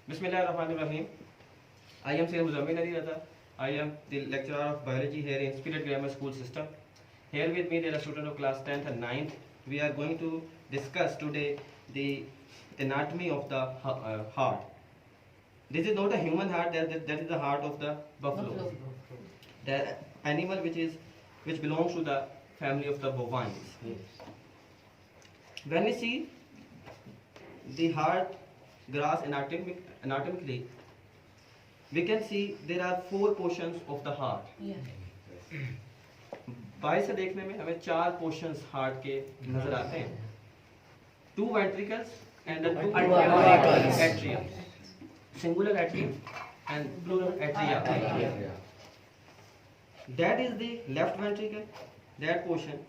Bismillahirrahmanirrahim. I am Sayyid Muzammil Ali Raza. I am the lecturer of biology here in Spirit Grammar School System. Here with me there are students of class 10th and 9th. We are going to discuss today the anatomy of the heart. This is not a human heart, that is the heart of the buffalo. The animal which belongs to the family of the bovines. When we see the heart grass anatomically, we can see there are 4 portions of the heart. बाहर से देखने में हमें 4 portions heart के नजर आते हैं. 2 ventricles and the 2 atria, singular atrium and plural atria. That is the left ventricle, that portion.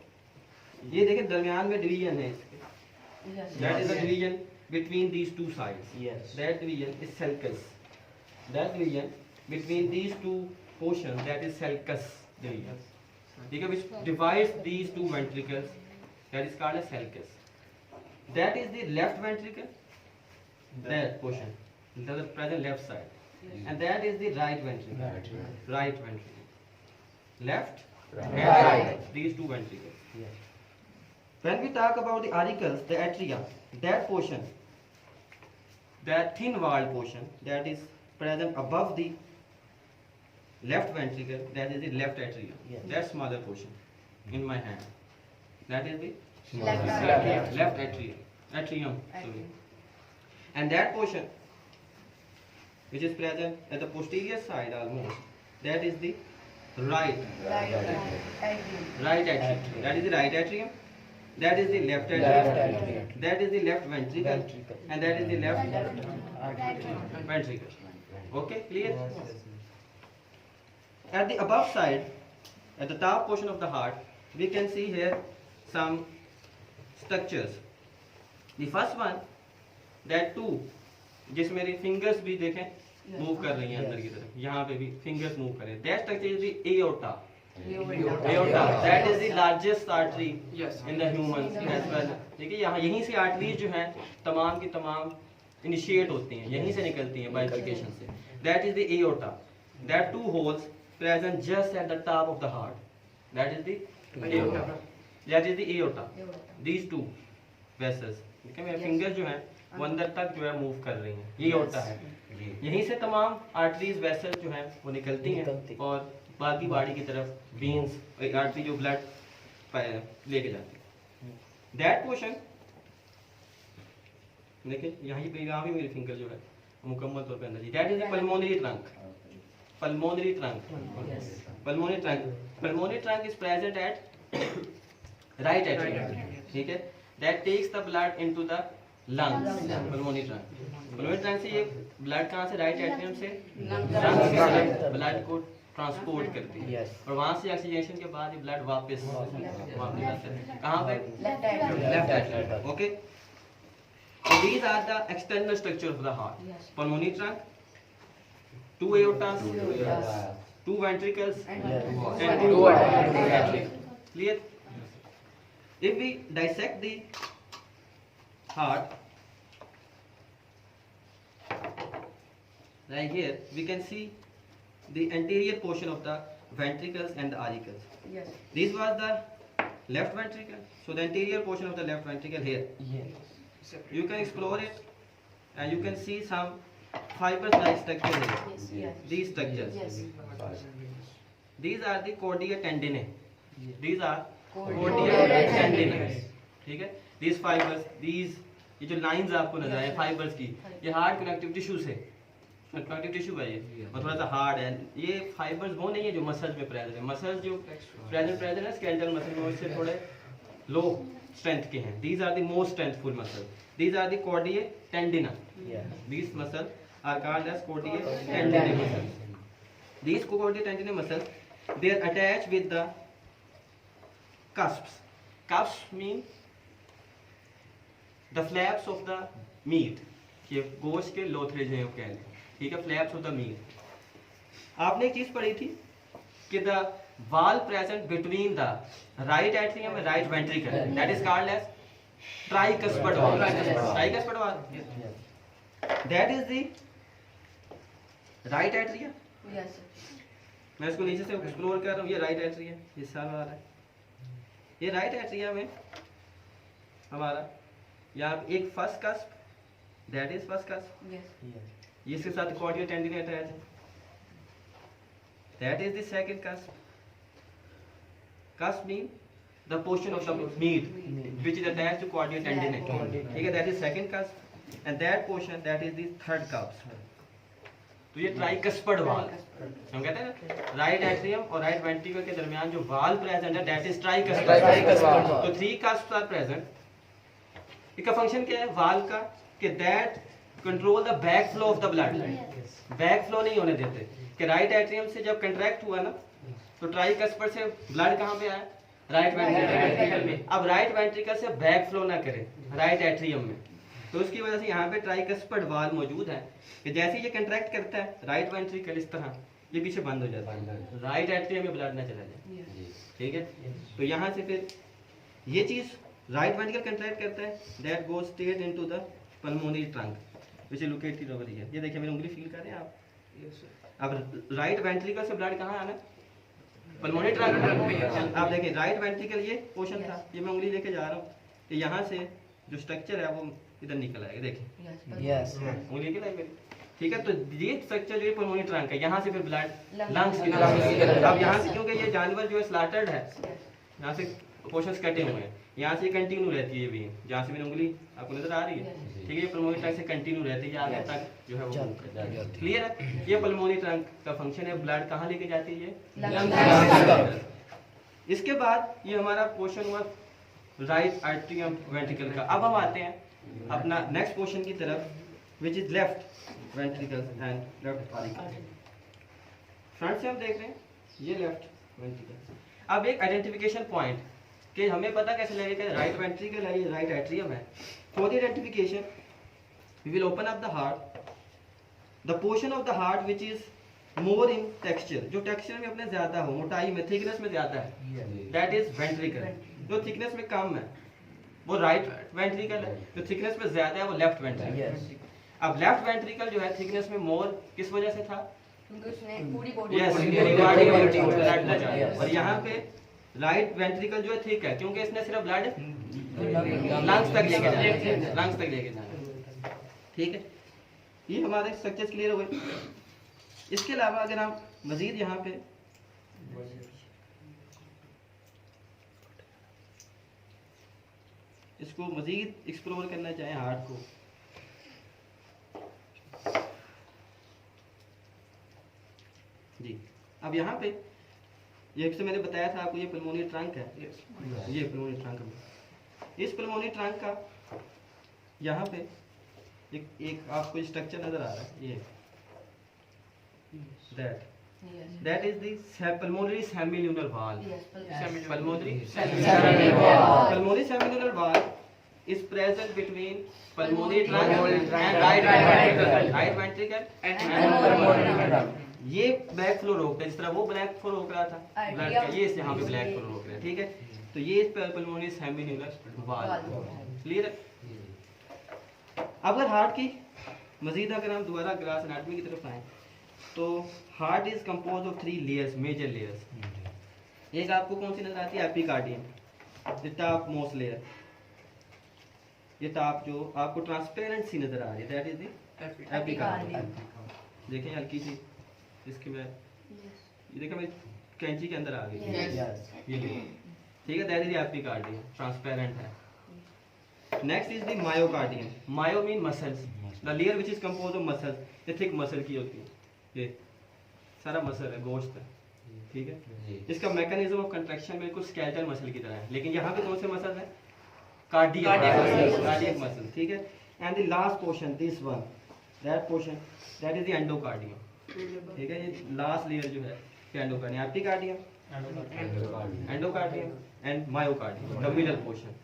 ये देखें दरमियान में division है इसके. That is the division between these 2 sides. That division is sulcus. That division between these 2 portions, that is sulcus division. Which divides these 2 ventricles, that is called as sulcus. That is the left ventricle, that portion, the present left side. And that is the right ventricle. Right ventricle. Left and right. These 2 ventricles. When we talk about the auricles, the atria, that portion, that thin walled portion, that is present above the left ventricle, that is the left atrium. That smaller portion in my hand, that is the left atrium. Sorry. And that portion which is present at the posterior side almost, that is the right atrium. That is the right atrium. That is the left atrium. That is the left ventricle. And that is the left ventricle. Okay, clear? At the above side, at the top portion of the heart, we can see here some structures. The first one, that 2, जिसमें मेरी fingers भी देखें move कर रही हैं अंदर की तरफ, यहाँ पे भी fingers move कर रहे हैं. That structure is the aorta. Aorta. That is the largest artery in the humans as well. देखिए यहाँ यहीं से arteries जो हैं तमाम की तमाम initiate होती हैं, यहीं से निकलती हैं bifurcation से. That is the aorta. That 2 holes present just at the top of the heart. That is the aorta. That is the aorta. These 2 vessels. देखिए मेरे fingers जो हैं वो अंदर तक जो है move कर रही हैं. ये aorta है. यहीं से तमाम arteries vessels जो हैं वो निकलती हैं और बाकी बॉडी की तरफ veins आर्टरी जो ब्लड लेके जाती है. दैट पोर्शन देखिए यहाँ भी मेरी फिंगर जो है मुकम्मल तौर पे अंदर जी. That is the pulmonary trunk. Pulmonary trunk is present at right atrium. ठीक है. That takes the blood into the lungs. Pulmonary trunk से ये ब्लड कहाँ से राइट एट्रियम से लंग्स की तरफ ब्लड को ट्रांसपोर्ट करती है और वहाँ से ऑक्सीजनेशन के बाद ये ब्लड वापस आता है कहाँ पे? Left atrium. Okay. So these are the external structure of the heart. Pulmonary trunk, 2 aortas, 2 ventricles, and 2 atria. Clear? If we dissect the heart, right here we can see the anterior portion of the ventricles and the auricles. This was the left ventricle. So the anterior portion of the left ventricle here. You can explore it and you can see some fibers like structure here. These structures. These are the cordia tendinae. These are cordia tendinae. ठीक है. These fibers, ये जो lines आपको नजर आए fibers की, ये heart connective tissue से कनेक्टिव टिश्यू है ये और थोड़ा सा हार्ड है. ये फाइबर्स वो नहीं है जो मसल्स में प्रेजेंट है. मसल्स जो प्रेजेंट है स्केलेटल मसल में उससे थोड़े लो strength के हैं. These are the most strengthful muscles. These are the cordia tendina. These muscles are called as cordia tendinae muscles. These cordia tendinae muscles, they are attached with the cusps. Cusps mean the flaps of the meat. ये गोश्त के लोथड़े जो कह लें. ठीक है. Flaps of the meat. आपने एक चीज पढ़ी थी कि the wall present between the right atrium and right ventricle, that is called as tricuspid wall. Tricuspid wall. That is the right atria, Yes. मैं इसको नीचे से एक्सप्लोर कर रहा हूँ, ये राइट एट्रिया, ये सामने आ रहा है। ये राइट एट्रिया में हमारा यहाँ एक first cusp, that is first cusp, Yes. ये इसके साथ कॉर्डियल टेंडिन अटैच है, that is the second cusp. Cusp mean the portion of the meat which is attached to cordial tendinate, ठीक है, that is second cusp, and that portion that is the third cusp। तो ये ट्राइकस्पड वाल, हम कहते हैं ना राइट एट्रियम और राइट वेंट्रिकल के दरमियान जो वाल प्रेजेंट है दैट इज ट्राइकस्पड। तो थ्री कस्प्स आर प्रेजेंट। इसका फंक्शन क्या है वाल का कि that control the back flow of the blood, back flow नहीं होने देते कि राइट एट्रियम से जब कंट्रैक्ट हुआ ना तो ट्राइकस्पड से ब्लड कहाँ पे आया, राइट वेंट्रिकल में। अब राइट वेंट्रिकल से बैक फ्लो ना करे राइट एट्रियम में, तो उसकी वजह से यहाँ पे ट्राइकस्पड वाल मौजूद है कि जैसे ये कंट्रैक्ट करता है राइट वेंट्रिकल इस तरह ये पीछे बंद हो जाता है, राइट एट्रियम में ब्लड ना चला जाए, ठीक है। तो यहाँ से फिर ये चीज राइट वेंट्रिकल कंट्रैक्ट करता है, that goes straight into the pulmonary trunk which is located over here. ये देखिए मेरी उंगली फील कर रहे हैं आप। अब राइट वेंट्रिकल से ब्लड कहाँ आना, पल्मोनरी ट्रंक। आप देखिए राइट वेंट्रिकल ये पोर्शन था, ये मैं उंगली लेके जा रहा हूँ कि यहाँ से जो स्ट्रक्चर है वो इधर निकल आएगा, देखिए Yes. उंगली निकल आई मेरी, ठीक है। तो ये स्ट्रक्चर जो है पल्मोनरी ट्रंक है, यहाँ से फिर ब्लड लंग्स की तरफ। अब यहाँ से क्योंकि ये जानवर जो है स्लाटर्ड है, यहाँ से पोर्शंस कटे हुए हैं, यहाँ से कंटिन्यू रहती है ये भी, जहाँ से मेरी उंगली आपको नजर आ रही है, ठीक है। ये पल्मोनरी ट्रंक से कंटिन्यू रहती है आगे तक जो है वो क्लियर है। ये पल्मोनरी ट्रंक का फंक्शन है, ब्लड कहाँ लेके जाती है, ये। इसके बाद ये हमारा पोर्शन हुआ राइट आर्टरियम वेंट्रिकल का। अब हम आते हैं अपना नेक्स्ट पोर्शन की तरफ which is left ventricle and left auricle. Front से हम देख रहे हैं ये लेफ्ट वेंट्रिकल। अब एक आइडेंटिफिकेशन पॉइंट कि हमें पता कैसे लगेगा राइट वेंट्रिकल है ये राइट एट्रियम है। For the identification we will open up the heart, the portion of the heart which is more in texture, जो टेक्सचर में अपने ज्यादा हो, मोटाई में, थिकनेस में ज्यादा है, दैट इज वेंट्रिकल। जो थिकनेस में कम है वो राइट वेंट्रिकल है, जो थिकनेस में ज्यादा है वो लेफ्ट वेंट्रिकल। अब लेफ्ट वेंट्रिकल जो है थिकनेस में मोर किस वजह से था, क्योंकि उसने पूरी बॉडी और यहाँ पे राइट वेंट्रिकल जो है थिक है क्योंकि इसने सिर्फ ब्लड लंग्स तक लेके जाना, लंग्स तक लेके जाना, ठीक है। ये हमारे स्ट्रक्चर्स क्लियर हो गए। इसके अलावा अगर हम मजीद यहाँ पे इसको मजीद एक्सप्लोर करना चाहें हार्ट को, जी अब यहाँ पे ये से मैंने बताया था आपको ये पल्मोनरी ट्रंक है, ये पल्मोनरी ट्रंक है। इस पल्मोनरी ट्रंक का यहाँ पे एक आपको स्ट्रक्चर नजर आ रहा है, ये that is the pulmonary semilunar valve. Pulmonary semilunar valve is present between pulmonary trunk and right ventricle and pulmonary trunk. ये बैक फ्लो रोकता है, जिस तरह वो ब्लैक फ्लो रोक रहा था ब्लड का, ये यहाँ पे ब्लैक फ्लो रोक रहा है, ठीक है। तो ये पल्मोनरी सेमिल्यूनर वाल्व, क्लियर है। अब अगर हार्ट की मजीद अगर हम दोबारा ग्रास एनाटॉमी की तरफ आए तो heart is compose of 3 layers, major layers. एक आपको कौन सी नजर आती है, epicardium, the top most layer, ये टॉप जो आपको ट्रांसपेरेंट सी नजर आ रही है, दैट इज द एपिकार्डियम। देखिए हल्की सी इसकी मैं ये देखिए मेरी कैंची के अंदर आ गई, ये ठीक है, that is the epicardium, transparent है। Next is the myocardium, myo mean muscles, the layer which is compose of muscles, ये थिक मसल की होती है, ये सारा मसल है, गोश्त है, ठीक है। इसका मैकेनिज्म ऑफ कंट्रैक्शन बिल्कुल स्केलेटल मसल की तरह है, लेकिन यहाँ पे कौन से मसल है, कार्डियक मसल, ठीक है। And the last portion this one, that portion that is the endocardium, ठीक है। ये लास्ट लेयर जो है endocardium, epicardium, endocardium and myocardium, the middle portion.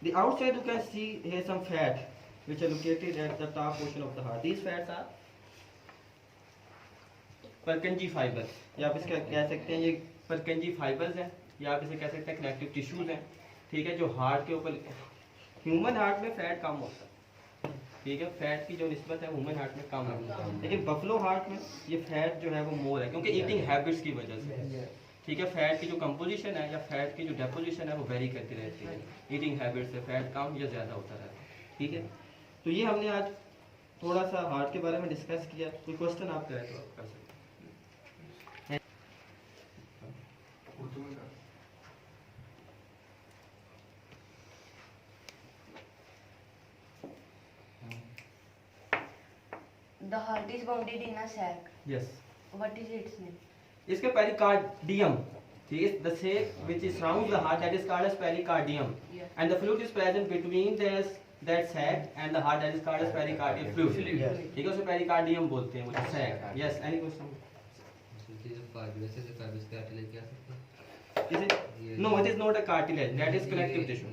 The outside you can see here some fat which are located at the top portion of the heart. These fats are Purkinje fibers, या आप इसका कह सकते हैं ये Purkinje fibers हैं, या आप इसे कह सकते हैं कनेक्टिव टिश्यूज हैं, ठीक है, जो हार्ट के ऊपर, ह्यूमन हार्ट में फैट कम होता है, ठीक है, फैट की जो निस्बत है ह्यूमन हार्ट में कम है, लेकिन बफलो हार्ट में ये फैट जो है वो मोर है, क्योंकि ईटिंग हैबिट्स की वजह से। ठीक है, फैट की जो कंपोजिशन है या फैट की जो डेपोजिशन है वो वेरी करती रहती है, ईटिंग हैबिट से फैट कम या ज़्यादा होता रहता है। ठीक है, तो ये हमने आज थोड़ा सा हार्ट के बारे में डिस्कस किया। कोई क्वेश्चन आपका है तो आप कर सकते हैं। The heart is bounded in a sac. Yes, What is its name? इसके पेरिकार्डियम, ठीक है, the sac which surrounds the heart that is called as pericardium, Yes. And the fluid is present between that sac and the heart that is called as pericardial fluid. ठीक है, उसे pericardium बोलते हैं, वो sac. Yes, any question? No, it is not a cartilage, that is connective tissue.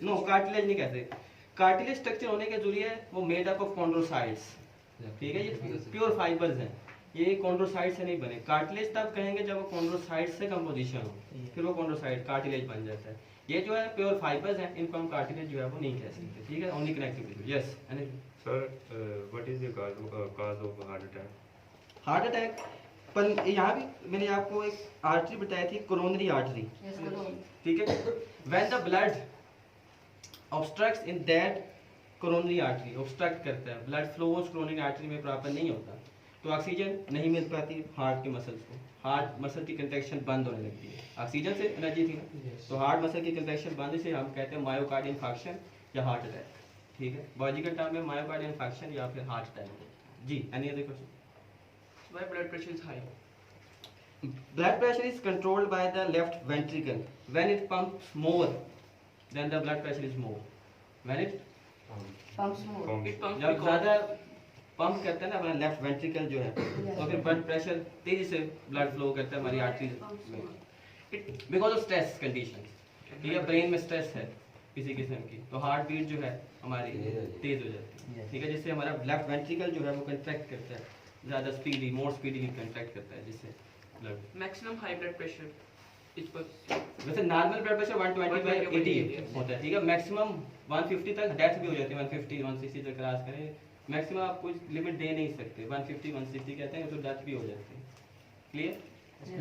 No, cartilage नहीं कहते। Cartilage structure होने के जरिए वो मेड अप ऑफ कॉन्ड्रोसाइट्स। ठीक है, ये प्योर फाइबर्स हैं, ये कॉन्ड्रोसाइट से नहीं बने। कार्टिलेज तब कहेंगे जब वो कॉन्ड्रोसाइट से कंपोजिशन हो, फिर वो कॉन्ड्रोसाइट कार्टिलेज बन जाता है। ये जो है प्योर फाइबर्स हैं, इनको हम कार्टिलेज जो है वो नहीं कह सकते। ठीक है, only connective tissue. Yes, any sir, what is the cause of heart attack? Heart attack पर यहाँ भी मैंने आपको एक आर्टरी बताई थी, कोरोनरी आर्टरी। Yes, colon. ठीक है, when the blood obstructs in that coronary artery, obstruct करता है, ब्लड फ्लो उस कोरोनरी आर्टरी में प्रॉपर नहीं होता, तो ऑक्सीजन नहीं मिल पाती हार्ट के मसल्स को, हार्ट मसल की कंट्रैक्शन बंद होने लगती है। ऑक्सीजन से एनर्जी थी ना, तो हार्ट मसल की कंट्रैक्शन बंद से हम कहते हैं मायोकार्डियल इंफार्क्शन या हार्ट अटैक। ठीक है, बायोलॉजिकल टर्म में मायोकार्डियल इंफार्क्शन या फिर हार्ट अटैक। जी, any other question? Why blood pressure is high? Blood pressure is controlled by the left ventricle. When it pumps more, then the blood pressure is more. When it Pumps more. Pump. It pumps जब because ज़्यादा pump करता है ना अपना left ventricle जो है, तो फिर ब्लड प्रेशर तेजी से ब्लड फ्लो करता है हमारी आर्टरीज में, बिकॉज ऑफ स्ट्रेस कंडीशन। ठीक है, ब्रेन में स्ट्रेस है किसी किस्म की, तो हार्ट बीट जो है हमारी तेज हो जाती है। ठीक है, जिससे हमारा लेफ्ट वेंट्रिकल जो है वो कंट्रैक्ट करता है, ज़्यादा स्पीडी, मोर स्पीडली कंट्रैक्ट करता है, जिससे blood. maximum high blood pressure is per वैसे नॉर्मल ब्लड प्रेशर 120/80 होता है। ठीक है, मैक्सिमम 150 तक डेथ भी हो जाती है, 150 160 तक क्रॉस करें, मैक्सिमम आप कुछ लिमिट दे नहीं सकते। 150 160 कहते हैं तो डेथ भी हो जाती है। क्लियर? Yeah.